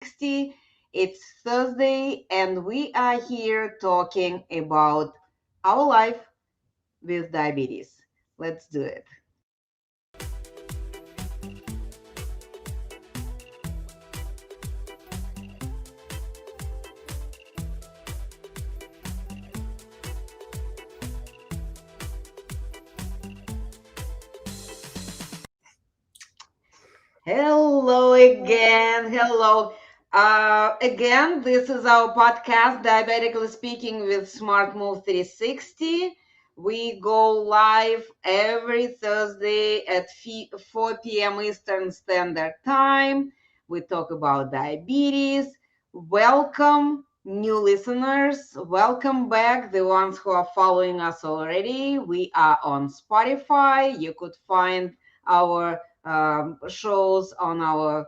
60. It's Thursday, and we are here talking about our life with diabetes. Let's do it. Hello again. Hello. Again, this is our podcast, Diabetically Speaking with Smart Move 360. We go live every Thursday at 4 p.m. Eastern Standard Time. We talk about diabetes. Welcome, new listeners. Welcome back, the ones who are following us already. We are on Spotify. You could find our shows on our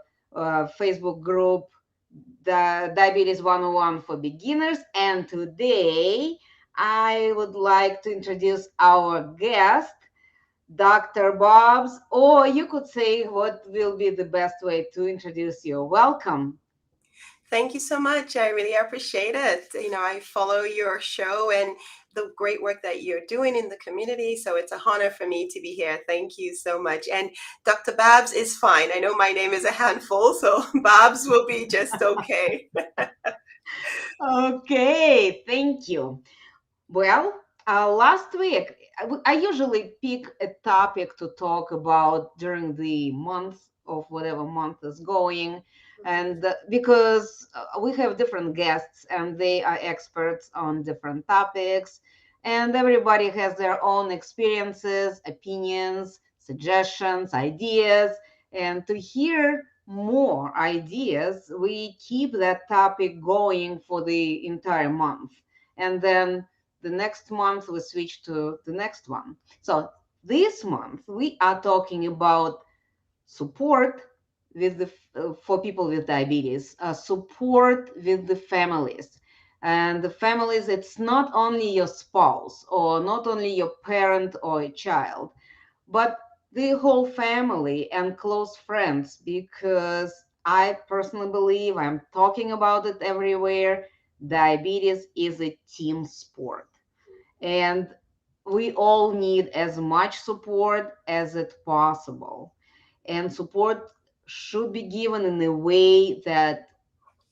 Facebook group, the Diabetes 101 for Beginners. And today I would like to introduce our guest, Dr. Bobs, or you could say what will be the best way to introduce you. Welcome. Thank you so much. I really appreciate it. I follow your show and the great work that you're doing in the community. So it's an honor for me to be here. Thank you so much. And Dr. Babs is fine. I know my name is a handful, so Babs will be just okay. Okay, thank you. Well, last week, I usually pick a topic to talk about during the month of whatever month is going. And because we have different guests and they are experts on different topics, and everybody has their own experiences, opinions, suggestions, ideas. And to hear more ideas, we keep that topic going for the entire month. And then the next month we switch to the next one. So this month we are talking about support with for people with diabetes, support with the families. And the families, it's not only your spouse or not only your parent or a child, but the whole family and close friends, because I personally believe, I'm talking about it everywhere, diabetes is a team sport, and we all need as much support as it possible, and support should be given in a way that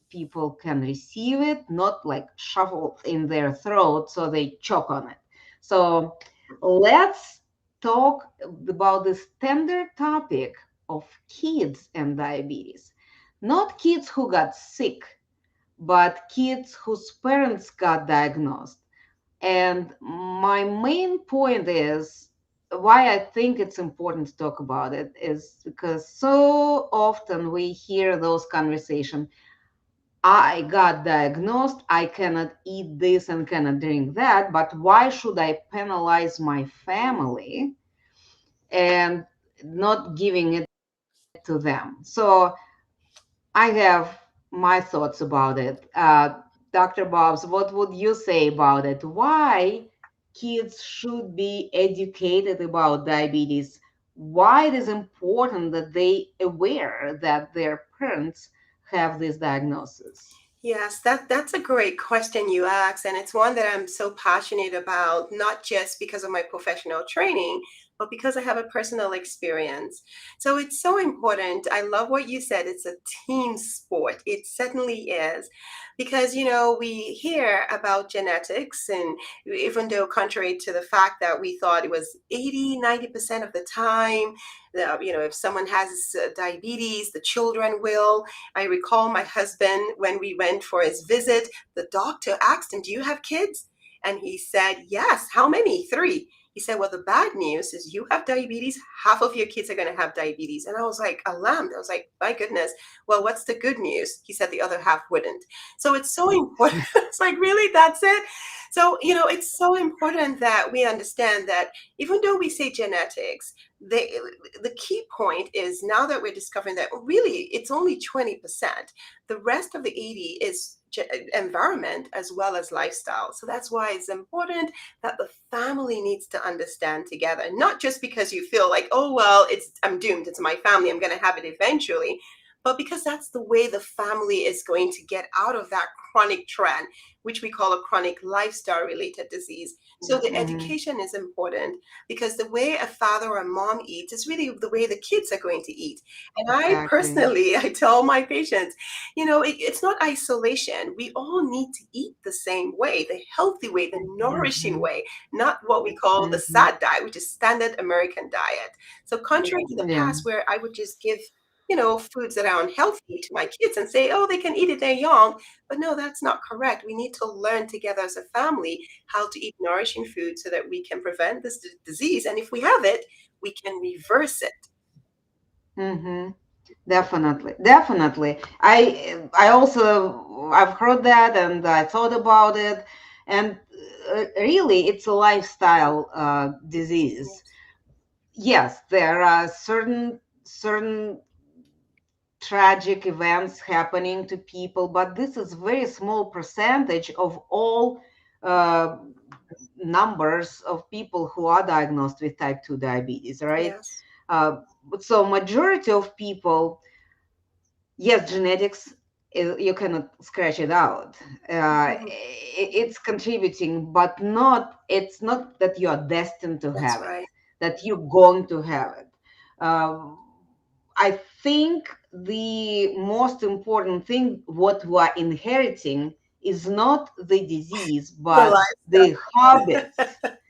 people can receive it, not like shuffled in their throat so they choke on it. So let's talk about the standard topic of kids and diabetes. Not kids who got sick, but kids whose parents got diagnosed. And my main point is why I think it's important to talk about it is because so often we hear those conversations. I got diagnosed, I cannot eat this and cannot drink that, but why should I penalize my family and not giving it to them? So I have my thoughts about it. Dr. Bobs, what would you say about it? Why kids should be educated about diabetes? Why it is important that they aware that their parents have this diagnosis? Yes, that's a great question you asked, and it's one that I'm so passionate about, not just because of my professional training, but because I have a personal experience. So it's so important. I love what you said. It's a team sport. It certainly is. Because, we hear about genetics, and even though contrary to the fact that we thought it was 80, 90% of the time, if someone has diabetes, the children will. I recall my husband, when we went for his visit, the doctor asked him, "Do you have kids?" And he said, "Yes." "How many?" "Three." He said, "Well, the bad news is you have diabetes. Half of your kids are going to have diabetes." And I was like alarmed. I was like, my goodness. "Well, what's the good news?" He said the other half wouldn't. So it's so important. It's like, really, that's it? So, it's so important that we understand that even though we say genetics, the key point is, now that we're discovering that really it's only 20%, the rest of the 80 is environment as well as lifestyle. So that's why it's important that the family needs to understand together, not just because you feel like, oh well, I'm doomed, it's my family, I'm going to have it eventually, but because that's the way the family is going to get out of that chronic trend, which we call a chronic lifestyle related disease. So the Mm-hmm. education is important, because the way a father or a mom eats is really the way the kids are going to eat. And I Exactly. personally, I tell my patients, it's not isolation. We all need to eat the same way, the healthy way, the nourishing Mm-hmm. way, not what we call the Mm-hmm. SAD diet, which is standard American diet. So contrary to the Yeah. past, where I would just give foods that are unhealthy to my kids and say, oh, they can eat it, they're young. But no, that's not correct. We need to learn together as a family how to eat nourishing food so that we can prevent this disease. And if we have it, we can reverse it. Mm-hmm. Definitely, definitely. I also I've heard that and I thought about it, and really, it's a lifestyle disease. Yes. Yes, there are certain tragic events happening to people, but this is very small percentage of all uh, numbers of people who are diagnosed with type 2 diabetes, right? Yes. Uh, so majority of people, yes, genetics, you cannot scratch it out. Mhm. It's contributing, but it's not that you are destined to That's have it, right. that you're going to have it. Um, I think the most important thing, what we are inheriting, is not the disease, The but the lifestyle. habits,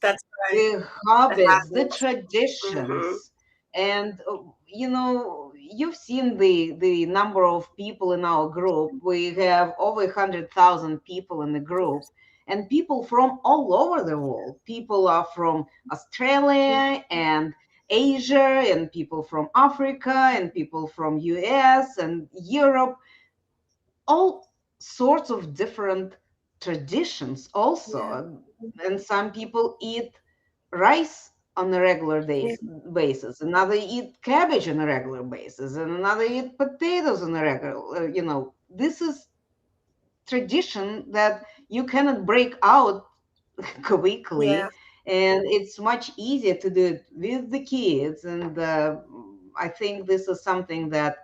That's right. the The habits, the habits. Hmm. traditions, and you've seen the number of people in our group. We have over 100,000 people in the group, Yes. and people from all over the world. People are from Australia and Asia, and people from Africa, and people from US and Europe, all sorts of different traditions Yeah. also. And some people eat rice on a regular Yeah. basis, another eat cabbage on a regular basis, and another eat potatoes on a regular, this is tradition that you cannot break out Yeah. quickly, and it's much easier to do it with the kids. And I think this is something that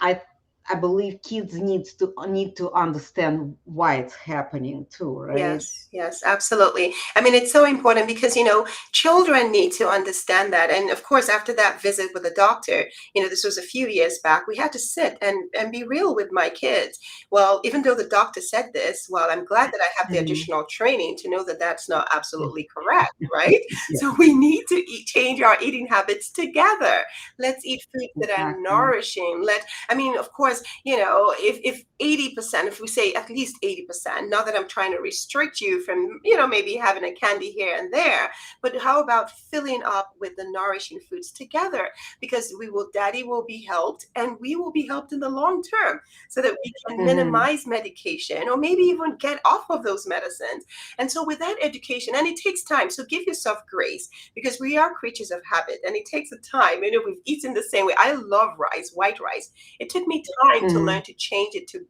I I believe kids need to understand why it's happening too, right? Yes, yes, absolutely. I mean, it's so important because, children need to understand that. And of course, after that visit with the doctor, this was a few years back, we had to sit and be real with my kids. Well, even though the doctor said this, well, I'm glad that I have the Mhm. additional training to know that that's not absolutely correct, right? Yeah, So we need to change our eating habits together. Let's eat foods that are exactly. nourishing. I mean, of course, if 80%, if we say at least 80%, not that I'm trying to restrict you from, maybe having a candy here and there, but how about filling up with the nourishing foods together? Because daddy will be helped and we will be helped in the long term, so that we can Hmm. minimize medication or maybe even get off of those medicines. And so with that education, and it takes time, so give yourself grace, because we are creatures of habit and it takes a time. We've eaten the same way. I love rice, white rice. It took me time to Hmm. learn to change it to,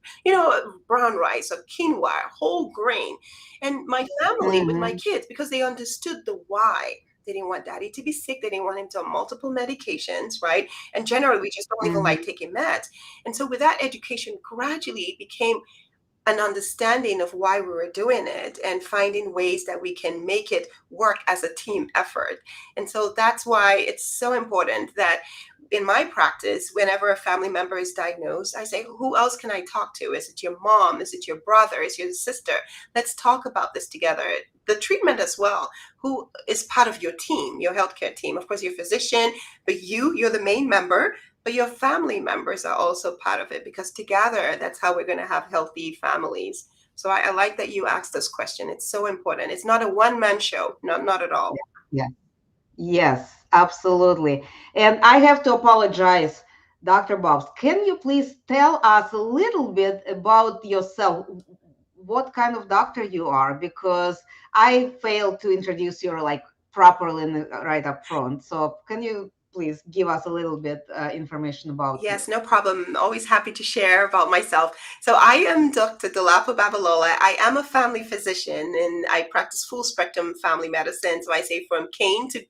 brown rice or quinoa, whole grain. And my family with my Hmm. kids, because they understood the why. They didn't want daddy to be sick. They didn't want him to have multiple medications, right? And generally, we just don't even like Hmm. taking meds. And so, with that education, gradually it became an understanding of why we were doing it and finding ways that we can make it work as a team effort. And so that's why it's so important that in my practice, whenever a family member is diagnosed, I say, who else can I talk to? Is it your mom? Is it your brother? Is it your sister? Let's talk about this together. The treatment as well. Who is part of your team, your healthcare team? Of course, your physician, but you're the main member, but your family members are also part of it, because together that's how we're going to have healthy families. So I like that you asked this question. It's so important. It's not a one-man show. Not at all. Yeah. Yes, absolutely. And I have to apologize, Dr. Bobs. Can you please tell us a little bit about yourself? What kind of doctor you are? Because I failed to introduce you like properly right up front. So can you? please give us a little bit information about you. Yes, no problem. Always happy to share about myself. So I am Dr. Dolapo Babalola. I am a family physician and I practice full spectrum family medicine. So I say from cane to,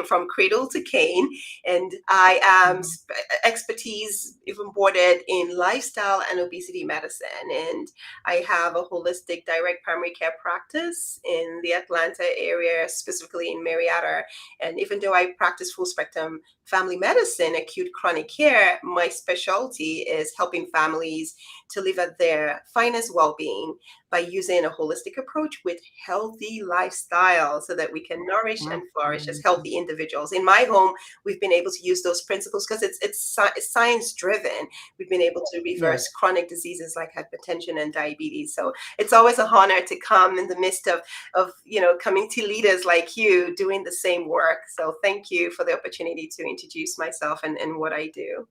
from cradle to cane. And I am Mhm. expertise even boarded in lifestyle and obesity medicine. And I have a holistic direct primary care practice in the Atlanta area, specifically in Marietta. And even though I practice full spectrum family medicine, acute chronic care, my specialty is helping families to live at their finest well being by using a holistic approach with healthy lifestyle so that we can nourish and flourish as Absolutely. healthy individuals. In my home, we've been able to use those principles because it's science driven. We've been able to Yes. reverse chronic diseases like hypertension and diabetes. So it's always a honor to come in the midst of community leaders like you doing the same work. So thank you for the opportunity to introduce myself and what I do.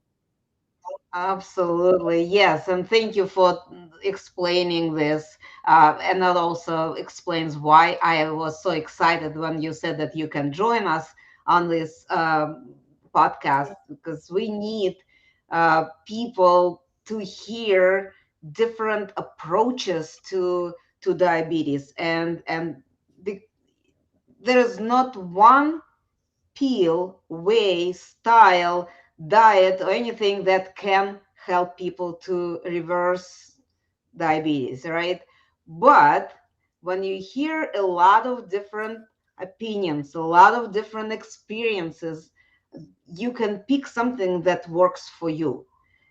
Absolutely, yes, and thank you for explaining this. And that also explains why I was so excited when you said that you can join us on this podcast, because we need people to hear different approaches to diabetes, and the, there is not one pill, way, style, diet, or anything that can help people to reverse diabetes, right? But when you hear a lot of different opinions, a lot of different experiences, you can pick something that works for you.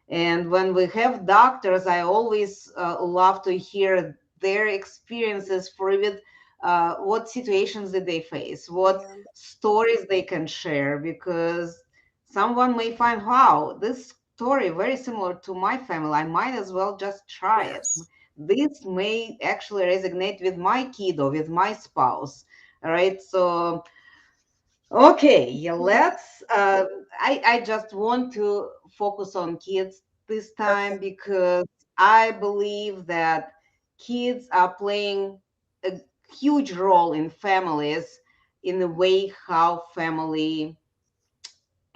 And when we have doctors, I always love to hear their experiences for it, what situations did they face, what Yeah. stories they can share, because someone may find, wow, this story very similar to my family. I might as well just try it. Yes. This may actually resonate with my kid or with my spouse. All right. So okay, yeah, Mhm. let's. I just want to focus on kids this Okay. time because I believe that kids are playing a huge role in families in the way how family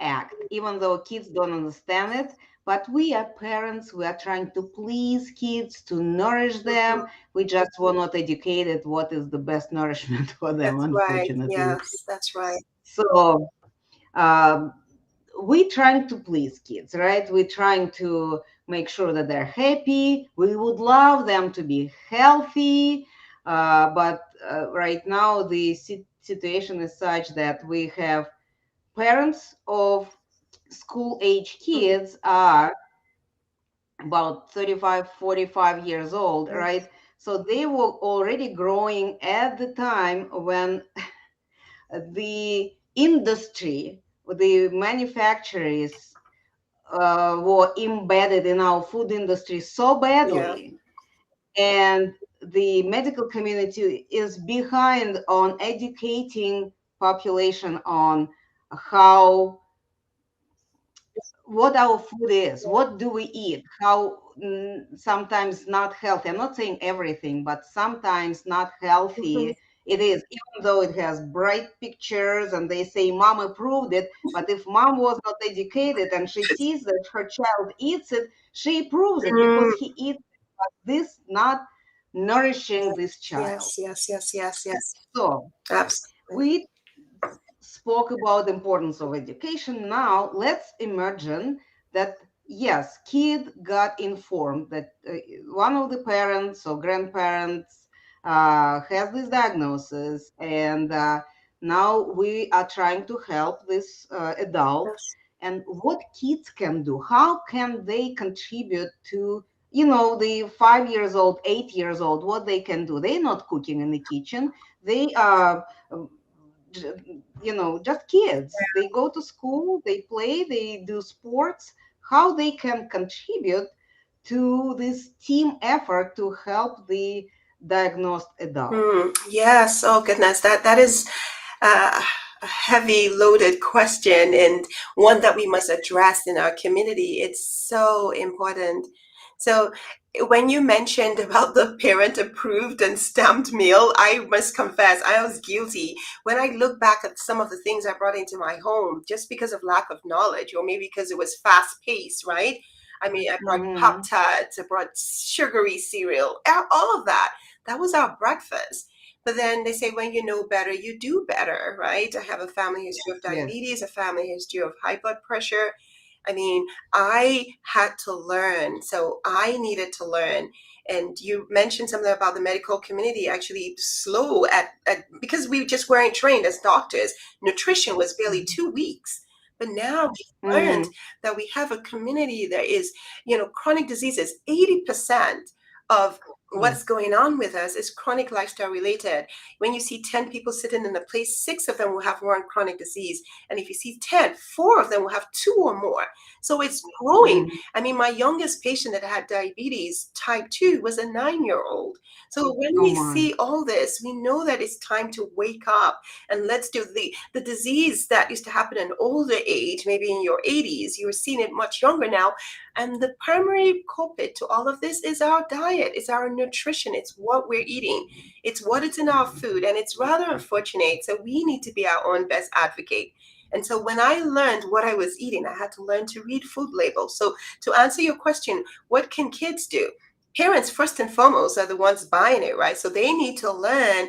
act, even though kids don't understand it. But we are parents, we are trying to please kids, to nourish them. Mhm. We just were not educated what is the best nourishment for them, That's right. unfortunately. Yes, that's right. So um, we trying to please kids, right? We're trying to make sure that they're happy. We would love them to be healthy, but right now the situation is such that we have parents of school age Mhm. kids are about 35, 45 years old, Yes. right? So they were already growing at the time when the industry, the manufacturers were embedded in our food industry so Yeah. badly, and the medical community is behind on educating population on how what our food is, what do we eat, how sometimes not healthy. I'm not saying everything, but sometimes not Mhm. healthy it is, even though it has bright pictures and they say mom approved it. But if mom was not educated and she sees that her child eats it, she approves it because Mm. he eats this, not nourishing this Yes, child. yes, yes, yes, yes, yes. So Absolutely. we spoke about the importance of education. Now let's imagine that yes, kid got informed that one of the parents or grandparents has this diagnosis, and now we are trying to help this adult. Yes. And what kids can do? How can they contribute to, you know, the 5 years old, 8 years old? What they can do? They're not cooking in the kitchen. They are you know, just kids. They go to school, they play, they do sports. How they can contribute to this team effort to help the diagnosed adult. Yes. Oh goodness, that is a heavy loaded question and one that we must address in our community. It's so important. So when you mentioned about the parent approved and stamped meal, I must confess I was guilty. When I look back at some of the things I brought into my home just because of lack of knowledge, or maybe because it was fast paced, right? I mean, I brought Pop Mm-hmm. Tarts, I brought sugary cereal, all of that. That was our breakfast. But then they say when you know better, you do better, right? I have a family history of Yes. diabetes, a family history of high blood pressure. I mean, I had to learn. So I needed to learn. And you mentioned something about the medical community actually slow at because we just weren't trained as doctors. Nutrition was barely 2 weeks. But now we've learned Mm-hmm. that we have a community that is, chronic diseases. 80% of Yes. what's going on with us is chronic lifestyle related. When you see 10 people sitting in a place, 6 of them will have one chronic disease. And if you see 10, 4 of them will have two or more. So it's growing. Mm-hmm. I mean, my youngest patient that had diabetes type 2 was a 9-year-old. So when Oh we my. see all this, we know that it's time to wake up and let's do the disease that used to happen in older age, maybe in your 80s, you're seeing it much younger now. And the primary culprit to all of this is our diet, it's our nutrition, it's what we're eating, it's what is in our food. And it's rather unfortunate. So we need to be our own best advocate. And so when I learned what I was eating, I had to learn to read food labels. So to answer your question, what can kids do? Parents, first and foremost, are the ones buying it, right? So they need to learn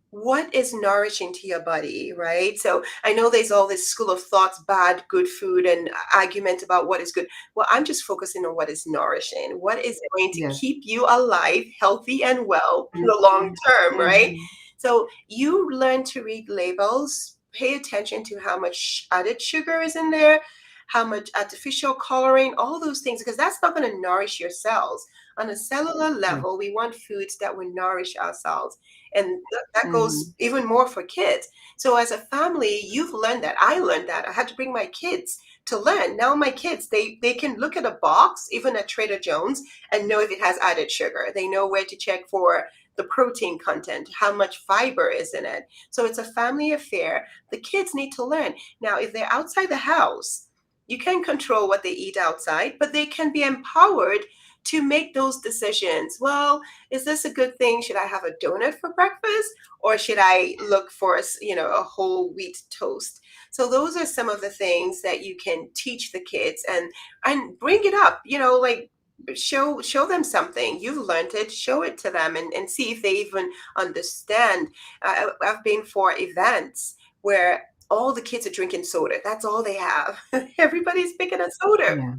what is nourishing to your body, right? So I know there's all this school of thoughts, bad, good food, and argument about what is good. Well, I'm just focusing on what is nourishing, what is going to Yes. keep you alive, healthy, and well in the long term, right? Mm-hmm. So you learn to read labels, pay attention to how much added sugar is in there, how much artificial coloring, all those things, because that's not going to nourish your cells. On a cellular Yes. level, we want foods that will nourish our cells. And that Mm-hmm. goes even more for kids. So as a family, you've learned that. I learned that. I had to bring my kids to learn. Now my kids, they can look at a box, even at Trader Joe's, and know if it has added sugar. They know where to check for the protein content, how much fiber is in it. So it's a family affair. The kids need to learn. Now, if they're outside the house, you can control what they eat outside, but they can be empowered to make those decisions. Well, is this a good thing? Should I have a donut for breakfast, or should I look for a whole wheat toast? So those are some of the things that you can teach the kids and bring it up. Like show them something you've learned it, show it to them, and see if they even understand. I've been for events where all the kids are drinking soda. That's all they have. Everybody's picking a soda. Yeah.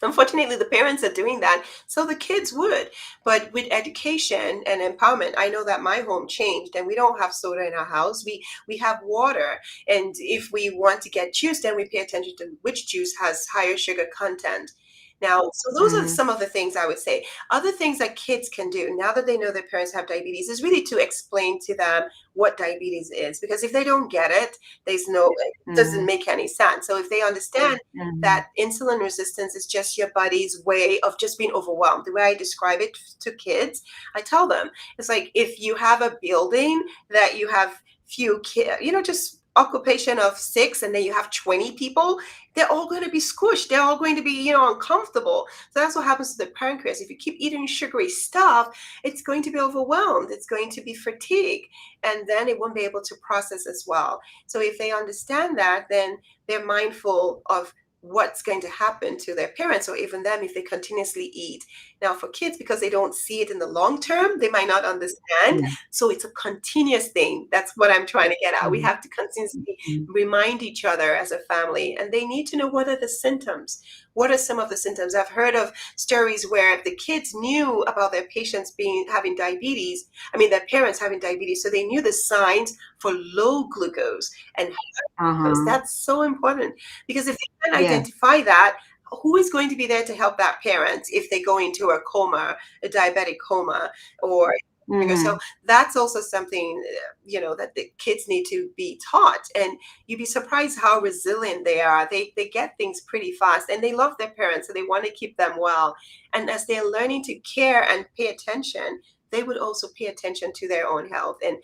Unfortunately, the parents are doing that, so the kids would. But with education and empowerment, I know that my home changed, and we don't have soda in our house. We have water, and if we want to get juice, then we pay attention to which juice has higher sugar content. Now, so those are Mm-hmm. some of the things I would say. Other things that kids can do now that they know their parents have diabetes is really to explain to them what diabetes is, because if they don't get it, it doesn't Mm-hmm. make any sense. So if they understand Mm-hmm. that insulin resistance is just your body's way of just being overwhelmed. The way I describe it to kids, I tell them it's like if you have a building that you have few kids, just occupation of 6, and then you have 20 people, they're all going to be squished. They're all going to be, uncomfortable. So that's what happens to the pancreas. If you keep eating sugary stuff, it's going to be overwhelmed. It's going to be fatigued, and then it won't be able to process as well. So if they understand that, then they're mindful of what's going to happen to their parents or even them if they continuously eat. Now, for kids, because they don't see it in the long term, they might not understand. Yeah. So it's a continuous thing. That's what I'm trying to get at. We Mm-hmm. have to continuously remind each other as a family, and they need to know what are the symptoms. What are some of the symptoms? I've heard of stories where the kids knew about their patients having diabetes. I mean, their parents having diabetes, so they knew the signs for low glucose and glucose. Uh-huh. That's so important, because if they can Yes. identify that, who is going to be there to help that parent if they go into a coma, a diabetic coma, or so Mm-hmm. that's also something that the kids need to be taught. And you'd be surprised how resilient they are. They get things pretty fast, and they love their parents, so they want to keep them well. And as they're learning to care and pay attention, they would also pay attention to their own health. And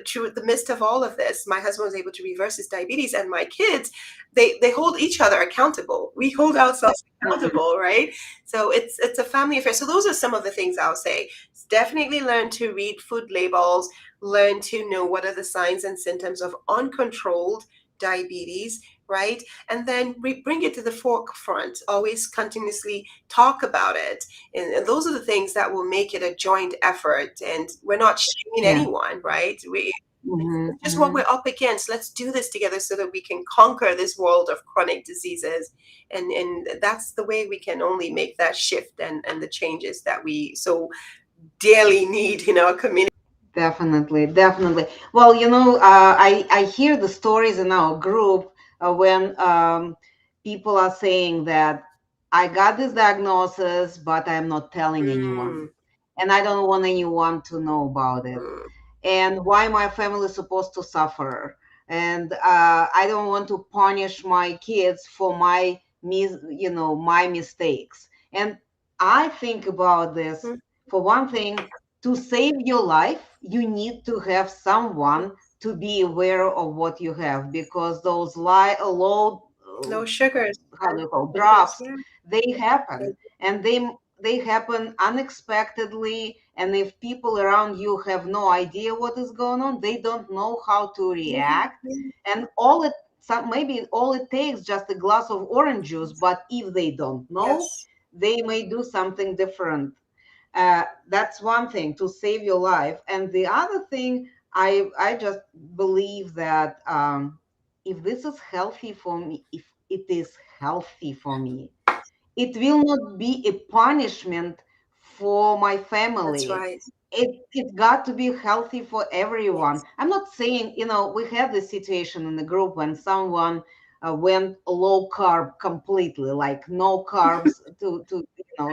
through the midst of all of this, my husband was able to reverse his diabetes, and my kids, they hold each other accountable. We hold ourselves Mhm. accountable, right? So it's a family affair. So those are some of the things I'll say. Definitely learn to read food labels, learn to know what are the signs and symptoms of uncontrolled diabetes, right? And then we bring it to the forefront, always continuously talk about it. And those are the things that will make it a joint effort. And we're not shaming Yeah. anyone, right? Hmm. It's just what we're up against. Let's do this together so that we can conquer this world of chronic diseases. And that's the way we can only make that shift and the changes that we so dearly need in our community. Definitely, definitely. Well, I hear the stories in our group when people are saying that I got this diagnosis, but I'm not telling anyone, Mm, and I don't want anyone to know about it. mm, And why my family is supposed to suffer? And I don't want to punish my kids for my mistakes. And I think about this. mm, For one thing, to save your life, you need to have someone to be aware of what you have, because those low, no sugars. how do you call, Sugars, drops, yeah. they happen, and they happen unexpectedly. And if people around you have no idea what is going on, they don't know how to react. Mhm. And maybe all it takes just a glass of orange juice, but if they don't know, Yes. they may do something different. That's one thing, to save your life. And the other thing, I just believe that if this is healthy for me, if it is healthy for me, it will not be a punishment for my That's family. right. It got to be healthy for everyone. Yes. I'm not saying, we had this situation in the group when someone went low carb completely, like no carbs to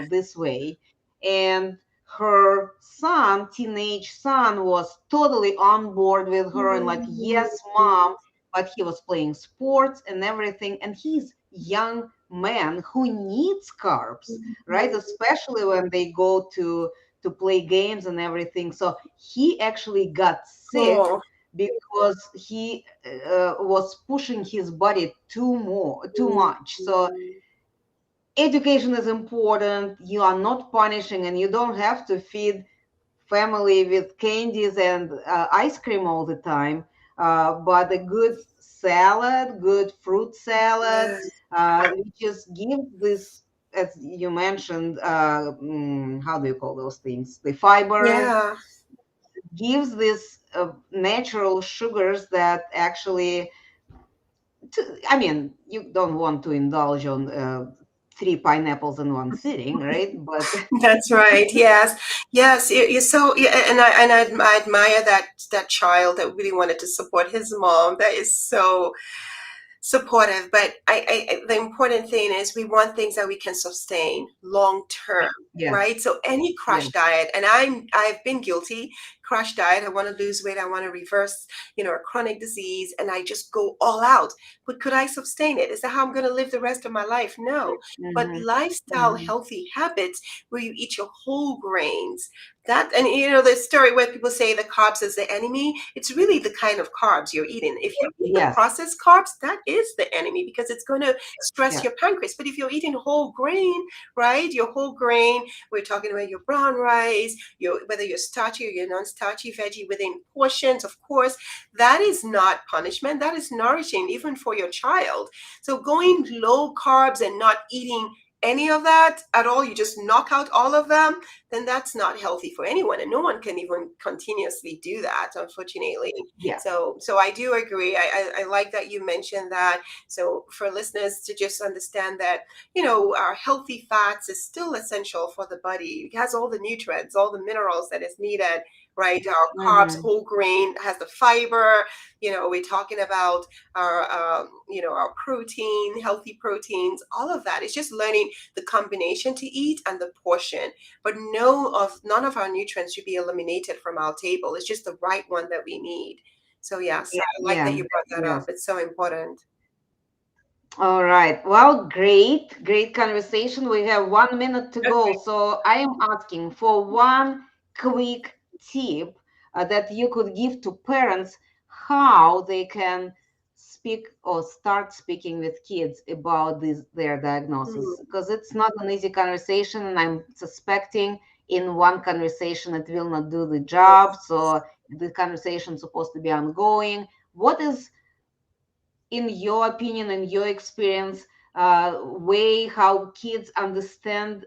this way. And her son, teenage son, was totally on board with her and like, yes, mom, but he was playing sports and everything. And he's young man who needs carbs, right? Especially when they go to play games and everything. So he actually got sick Oh. because he was pushing his body too much. So Mhm. education is important. You are not punishing, and you don't have to feed family with candies and ice cream all the time. But a good salad, good fruit salad, Yes. we just give this, as you mentioned, how do you call those things? The fiber Yeah. gives this natural sugars that actually, I mean, you don't want to indulge on three pineapples in one sitting, right? But That's right. Yes. Yes. You're so, yeah, and I admire that child that really wanted to support his mom. That is so supportive. But the important thing is we want things that we can sustain long term, yes, right? So any yes. crash diet, and I've been guilty. Crash diet. I want to lose weight. I want to reverse, a chronic disease, and I just go all out. But could I sustain it? Is that how I'm going to live the rest of my life? No. But Hmm. lifestyle Hmm. healthy habits where you eat your whole grains, that, and the story where people say the carbs is the enemy, it's really the kind of carbs you're eating. If you're eating the Yes, processed carbs, that is the enemy because it's going to stress yes. your pancreas. But if you're eating whole grain, right, your whole grain, we're talking about your brown rice, whether you're starchy or you're non-starchy veggie within portions, of course, that is not punishment, that is nourishing even for your child. So going low carbs and not eating any of that at all, you just knock out all of them, then that's not healthy for anyone, and no one can even continuously do that, unfortunately. Yeah. So I do agree. I like that you mentioned that. So for listeners to just understand that, our healthy fats is still essential for the body. It has all the nutrients, all the minerals that is needed, right? Our carbs, Hmm. whole grain has the fiber. We're talking about our protein, healthy proteins, all of that. It's just learning the combination to eat and the portion. But none of our nutrients should be eliminated from our table. It's just the right one that we need. So yes, Yeah, I like that yeah, you brought that up. yes. It's so important. All right. Well, great, great conversation. We have 1 minute to go. Okay. So I am asking for one quick tip that you could give to parents how they can speak or start speaking with kids about their diagnosis? Mm, Because it's not an easy conversation, and I'm suspecting in one conversation it will not do the job. yes. So the conversation is supposed to be ongoing. What is, in your opinion and your experience, way how kids understand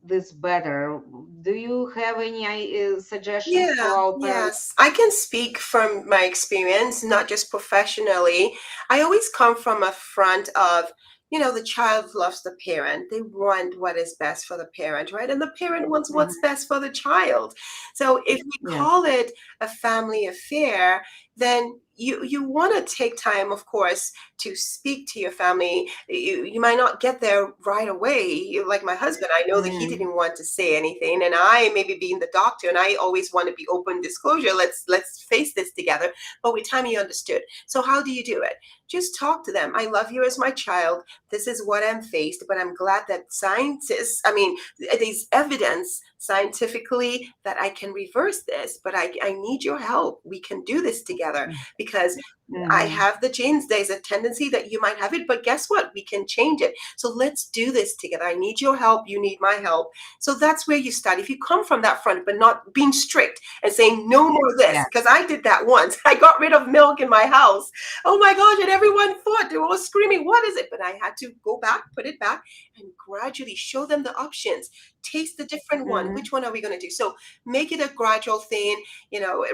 this better? Do you have any suggestions Yeah, for our parents? yes. I can speak from my experience, not just professionally. I always come from a front of, the child loves the parent. They want what is best for the parent, right? And the parent wants Mhm. what's best for the child. So if we Yes. call it a family affair, then you want to take time, of course, to speak to your family. You might not get there right away. Like my husband, I know that he Mm, didn't want to say anything, and I, maybe being the doctor, and I always want to be open disclosure. Let's face this together. But with time, he understood. So how do you do it? Just talk to them. I love you as my child. This is what I'm faced, but I'm glad that scientists, I mean, there's evidence scientifically that I can reverse this, but I need your help. We can do this together because I mm-hmm. have the genes. There's a tendency that you might have it, but guess what? We can change it. So let's do this together. I need your help. You need my help. So that's where you start. If you come from that front, but not being strict and saying no more of this, Yeah. because I did that once. I got rid of milk in my house. Oh my gosh. And everyone thought, they were all screaming, what is it? But I had to go back, put it back, and gradually show them the options. Taste the different one. Mm-hmm. Which one are we going to do? So make it a gradual thing.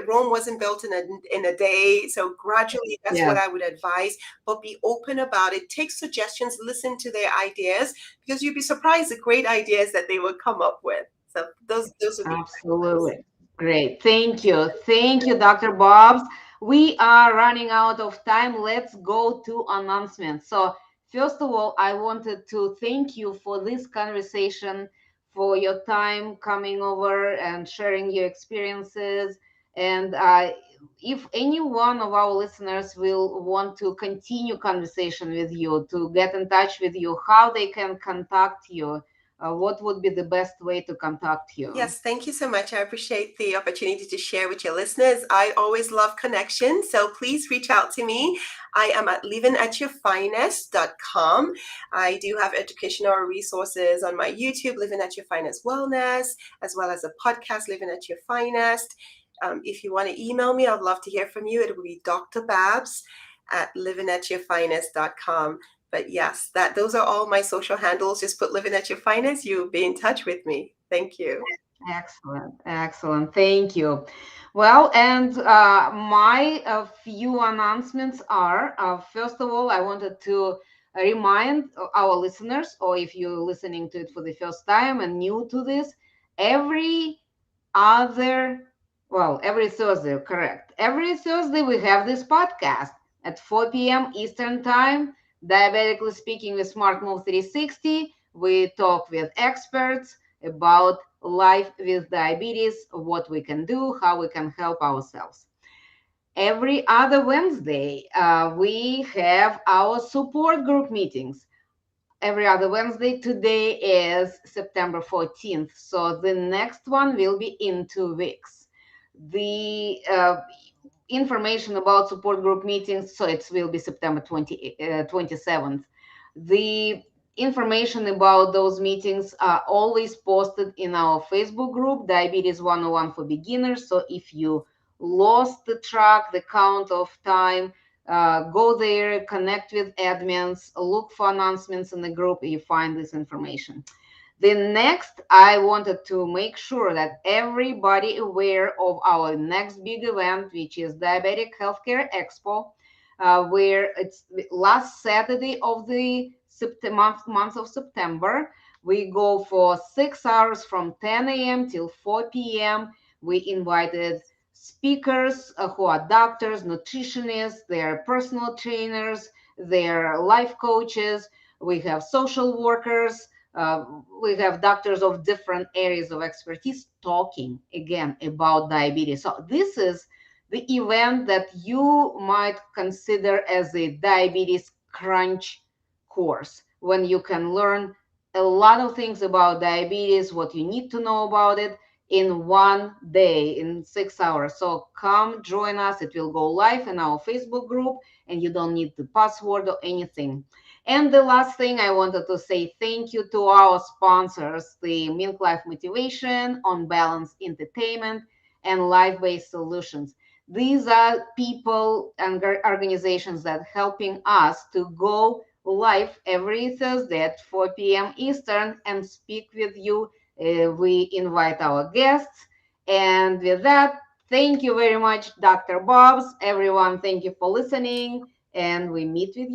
Rome wasn't built in a day. So gradually, that's what Yes. I would advise. But be open about it. Take suggestions. Listen to their ideas, because you'd be surprised the great ideas that they would come up with. So those would be my advice. Absolutely. Great. Thank you. Thank you, Dr. Bobs. We are running out of time. Let's go to announcements. So, first of all, I wanted to thank you for this conversation, for your time coming over and sharing your experiences. And if any one of our listeners will want to continue conversation with you, to get in touch with you, how they can contact you, what would be the best way to contact you? Yes, thank you so much. I appreciate the opportunity to share with your listeners. I always love connection, so please reach out to me. I am at livingatyourfinest.com. I do have educational resources on my YouTube, Living at Your Finest Wellness, as well as a podcast, Living at Your Finest. If you want to email me, I'd love to hear from you. It will be drbabs at livingatyourfinest.com. But yes, those are all my social handles. Just put Living at Your Finest. You'll be in touch with me. Thank you. Excellent, excellent. Thank you. Well, and my few announcements are first of all, I wanted to remind our listeners, or if you're listening to it for the first time and new to this, every other, well, every Thursday, correct. Every Thursday, we have this podcast at 4 p.m. Eastern Time, Diabetically Speaking with Smart Move 360. We talk with experts about life with diabetes, what we can do, how we can help ourselves. Every other Wednesday, we have our support group meetings. Every other Wednesday. Today is September 14th. So the next one will be in 2 weeks. The information about support group meetings, so it will be September 27th. The information about those meetings are always posted in our Facebook group, Diabetes 101 for Beginners. So if you lost the track, the count of time, go there, connect with admins, look for announcements in the group, you find this information. The next, I wanted to make sure that everybody aware of our next big event, which is Diabetic Healthcare Expo, where it's the last Saturday of the month of September. We go for 6 hours from 10 a.m. till 4 p.m. We invited speakers who are doctors, nutritionists, they are personal trainers, they are life coaches. We have social workers, uh, we have doctors of different areas of expertise talking again about diabetes. So this is the event that you might consider as a diabetes crunch course, when you can learn a lot of things about diabetes, what you need to know about it, in one day, in 6 hours. So come join us. It will go live in our Facebook group, and you don't need the password or anything. And the last thing I wanted to say thank you to our sponsors, the Milk Life Motivation, On Balance Entertainment, and Life Based Solutions. These are people and organizations that helping us to go live every Thursday at 4 p.m. Eastern and speak with you. We invite our guests. And with that, thank you very much, Dr. Bobs. Everyone, thank you for listening. And we meet with you